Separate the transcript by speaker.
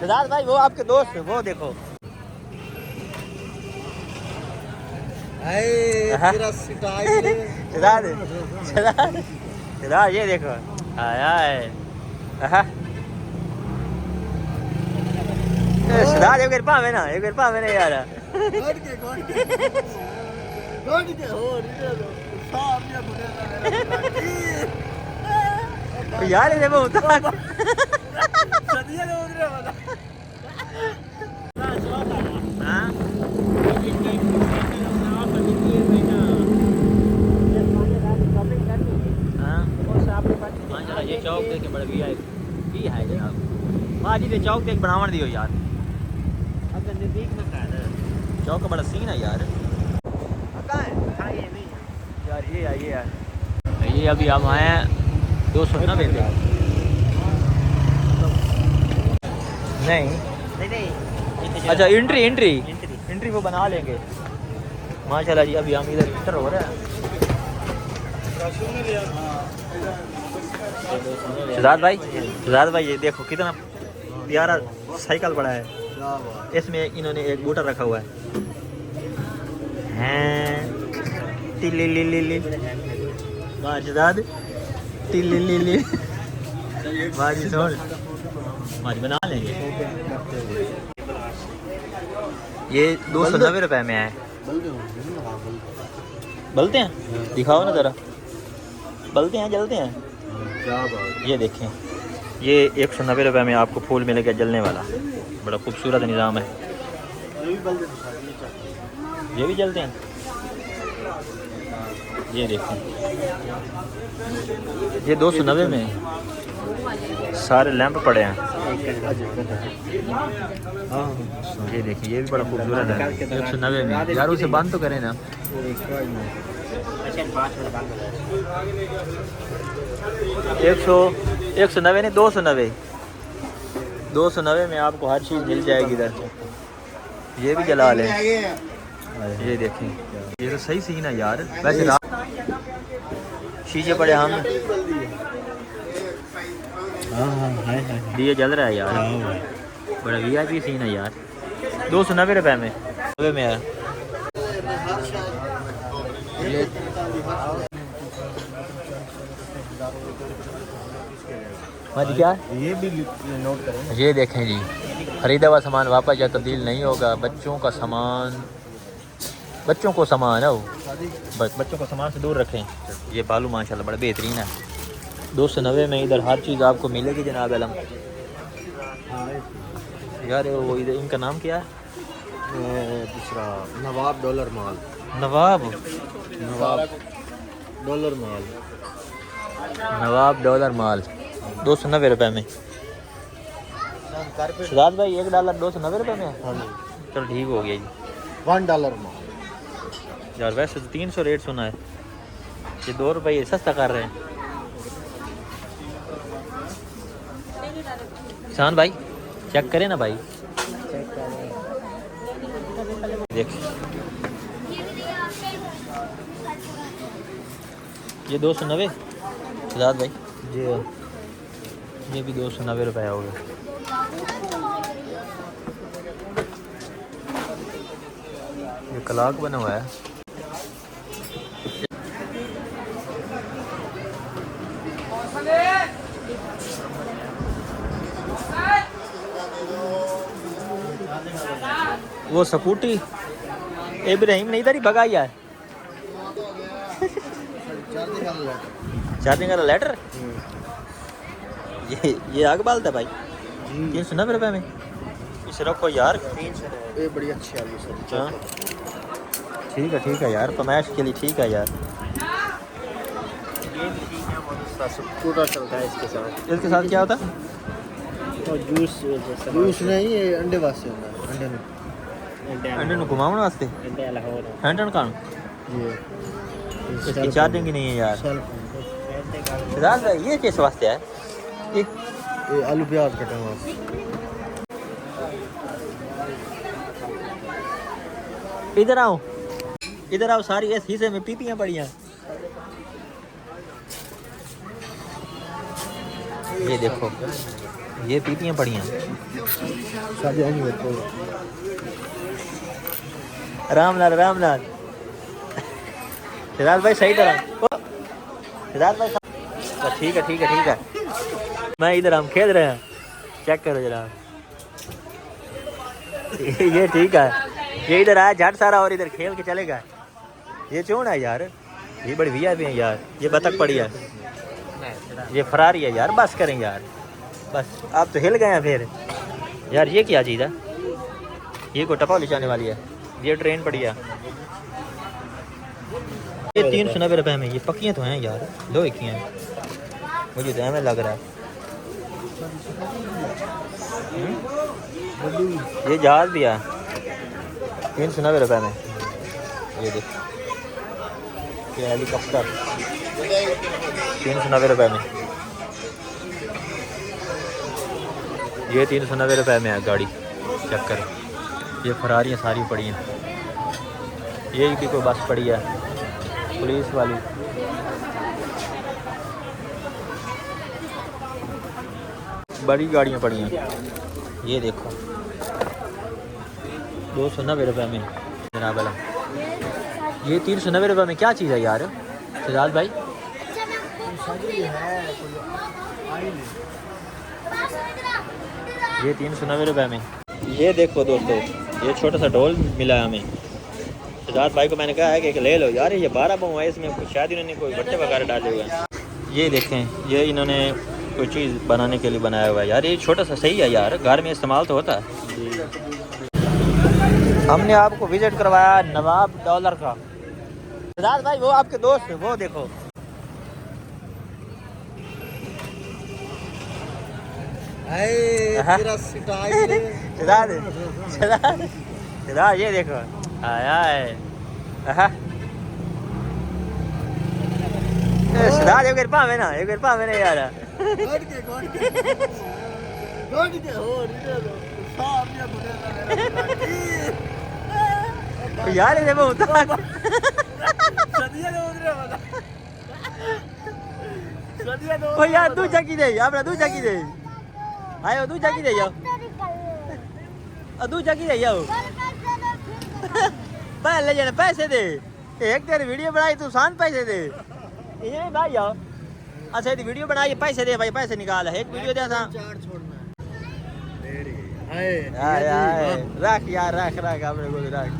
Speaker 1: शहजाद भाई वो आपके दोस्त वो देखो। शहजाद ये देखो आया है। शहजाद एक बार पावे ना यार। यार ये बहुत ये चौक देख के बड़ा वीआईपी है जनाब। माँ जी चौक देख बनावन दियो यार। चौक का बड़ा सीन है यार। यार ये अभी हम आए हैं 290 पे। नहीं अच्छा एंट्री वो बना लेंगे माशाल्लाह जी। अभी हम इधर इंटर हो रहे हैं। शहजाद भाई ये देखो कितना प्यारा साइकिल पड़ा है। इसमें इन्होंने एक बूटर रखा हुआ है। शहजाद बना लेंगे। ये 290 रुपए में है। बलते हैं दिखाओ ना जरा। बलते हैं जलते हैं। ये देखें ये 190 रुपए में आपको फूल मिलेगा जलने वाला। बड़ा खूबसूरत निज़ाम है। ये भी जलते हैं। ये देखें ये 290 में सारे लैंप पड़े हैं। ये देखिए ये भी बड़ा खूबसूरत है 190 में। यार उसे बंद तो करें ना। 190 नहीं 290 में आपको हर चीज़ मिल जाएगी इधर। ये भी जला लें। ये देखें ये तो सही सीन है यार। वैसे शीशे पड़े हम दिए जल रहा है यार। बड़ा वीआईपी सीन है यार। 290 रुपए में है। क्या ये भी नोट करें। ये देखें जी खरीदा हुआ सामान वापस या तब्दील नहीं होगा। बच्चों को सामान है वो। बच्चों को सामान से दूर रखें। ये बालू माशाल्लाह बड़ा बेहतरीन है। 290 में इधर हर चीज़ आपको मिलेगी जनाब आलम। यार वो इधर इनका नाम क्या है? दूसरा नवाब डॉलर माल। नवाब डॉलर माल 290 रुपए में। शहजाद भाई $1 290 रुपए में। चलो ठीक हो गया जी। $1 माल यार। वैसे तो 300 रेट सुना है। ये 2 रुपये सस्ता कर रहे हैं। किसान भाई चेक करें ना भाई। देख ये 290 शहजाद भाई जी। ये भी 290 रुपये हो गए। ये कलाक बना हुआ है। वो स्कूटी इब्राहिम नहीं इधर ही भगा यार। चार्जिंग वाला लेटर ये आग बालता भाई 390 रुपए में। इसे रखो यार। ये बड़ी अच्छी आ गई। ठीक है यार फरमाइश के लिए ठीक है यार। स्कूटर चलता है इसके साथ क्या होता है? जूस नहीं ये अंडे वास्ते होता है। अंडे ਨੂੰ घुमाਉਣ वास्ते हैंडल का इसकी चार्जिंग ही नहीं है यार। शहजाद भाई ये किस वास्ते है? ये आलू प्याज कटने वास्ते। इधर आओ सारी इस हिस्से में पीपियां पड़ी हैं। ये देखो ये पीपियाँ पड़ी हैं। रामलाल रामलाल सिद्धार्थ भाई सही तरह सिद्धार्थ भाई ठीक है ठीक है ठीक है। मैं इधर हम खेल रहे हैं, चेक करो जरा। ये ठीक है, ये इधर आया झट सारा और इधर खेल के चलेगा। ये चून है यार, ये बड़ी वीआईपी भी है यार। ये बतख पड़ी है, ये फरारी है यार। बस करें यार, बस आप तो हिल गए हैं फिर यार। ये क्या चीज़ है? ये को टपा जाने वाली है। ये ट्रेन पड़ी है। ये 390 रुपये में। ये पक्कियाँ तो हैं यार, दो एक ही हैं। मुझे तो हमें लग रहा है ये जहाज भी है 390 रुपये में। ये देख, ये हेलीकॉप्टर 390 रुपये में। ये 390 रुपये में है गाड़ी, चेक करो। ये फरारियाँ सारी पड़ी हैं। ये भी कोई बस पड़ी है पुलिस वाली। बड़ी गाड़ियाँ पड़ी हैं। ये देखो 290 रुपये में जनाब वाला। ये 390 रुपये में क्या चीज़ है यार सिद्धार्थ भाई? ये 390 रुपये में। ये देखो दोस्तों, ये छोटा सा ढोल मिला है हमें। सिद्धार्थ भाई को मैंने कहा है कि ले लो यार। ये 12 बम है, इसमें शायद इन्होंने कोई बट्टे वगैरह डाले हुए हैं। ये देखें, ये इन्होंने कोई चीज़ बनाने के लिए बनाया हुआ है यार। ये छोटा सा सही है यार, घर में इस्तेमाल तो होता है। हमने आपको विजिट करवाया नवाब डॉलर का। सिद्धार्थ भाई वो आपके दोस्त है, वो देखो। सिद्धार्थ ये देखो आया है। सिद्धार्थ एक कृपा में ना, एक कृपा में नहीं यार। यार ये बहुत ओ यार तू चकी दे, आपने तू चकी दे। आयो तू चकी दे जाओ, तू चकी दे जाओ। पहले जाने पैसे दे, एक तेरी वीडियो बनाई तू सान पैसे दे। ये भाई आओ, अच्छा ये वीडियो बनाई पैसे दे भाई, पैसे निकाल। एक वीडियो दे था रख यार, रख रख अपने को रख।